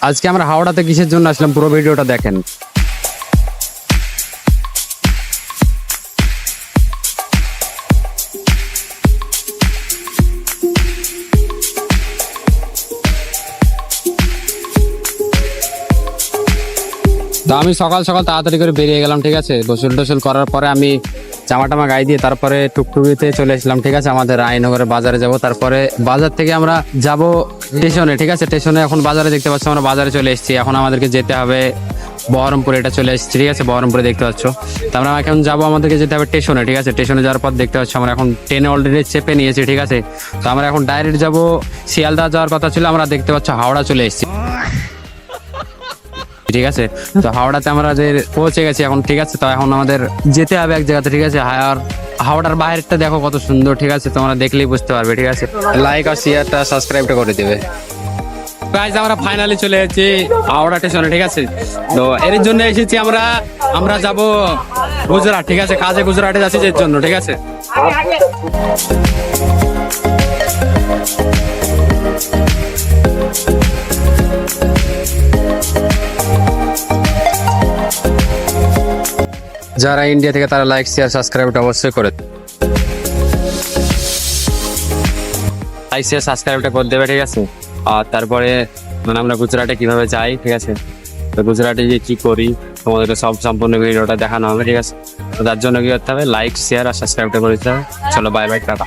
আজকে আমরা হাওড়াতে কিসের জন্য আসলাম পুরো ভিডিওটা দেখেন। তো আমি সকাল সকাল তাড়াতাড়ি করে বেরিয়ে গেলাম, ঠিক আছে। গোসল টোসল করার পরে আমি জামা টামা গায়ে দিয়ে তারপরে টুকটুকিতে চলে এসলাম, ঠিক আছে। আমাদের রায়নগরের বাজারে যাব, তারপরে বাজার থেকে আমরা যাব স্টেশনে, ঠিক আছে। স্টেশনে এখন বাজারে দেখতে পাচ্ছ আমরা বাজারে চলে এসেছি। এখন আমাদেরকে যেতে হবে বহরমপুরে, এটা চলে এসেছি, ঠিক আছে। বহরমপুরে দেখতে পাচ্ছ। তো আমরা এখন যাবো, আমাদেরকে যেতে হবে স্টেশনে, ঠিক আছে। স্টেশনে যাওয়ার পর দেখতে পাচ্ছ আমরা এখন ট্রেনে অলরেডি চেপে নিয়েছি, ঠিক আছে। তো আমরা এখন ডাইরেক্ট যাব শিয়ালদা যাওয়ার কথা ছিল, আমরা দেখতে পাচ্ছ হাওড়া চলে এসেছি, ঠিক আছে। তো হাওড়াতে আমরা যে পৌঁছে গেছি এখন, ঠিক আছে। তো এখন আমাদের যেতে হবে এক জায়গাতে, ঠিক আছে। আর হাওড়ার বাইরেটা দেখো কত সুন্দর, ঠিক আছে। তোমরা দেখলেই বুঝতে পারবে, ঠিক আছে। লাইক আর শেয়ারটা সাবস্ক্রাইবটা করে দেবে। গাইস আমরা ফাইনালি চলে এসেছি হাওড়া স্টেশনে, ঠিক আছে। তো এর জন্য এসেছি আমরা যাব গুজরাট, ঠিক আছে। কাজে গুজরাটে যাচ্ছি এর জন্য, ঠিক আছে। যারা ইন্ডিয়া থেকে তারা লাইক শেয়ার সাবস্ক্রাইবটা অবশ্যই করে লাইক শেয়ার সাবস্ক্রাইবটা করে দেবে, ঠিক আছে। আর তারপরে মানে আমরা গুজরাটে কিভাবে যাই, ঠিক আছে। তো গুজরাটে গিয়ে কি করি তোমাদেরকে সব সম্পূর্ণ ভিডিওটা দেখানো হবে, ঠিক আছে। তো তার জন্য কি করতে হবে, লাইক শেয়ার আর সাবস্ক্রাইবটা করে দিতে হবে। চলো বাই বাই, টাটা।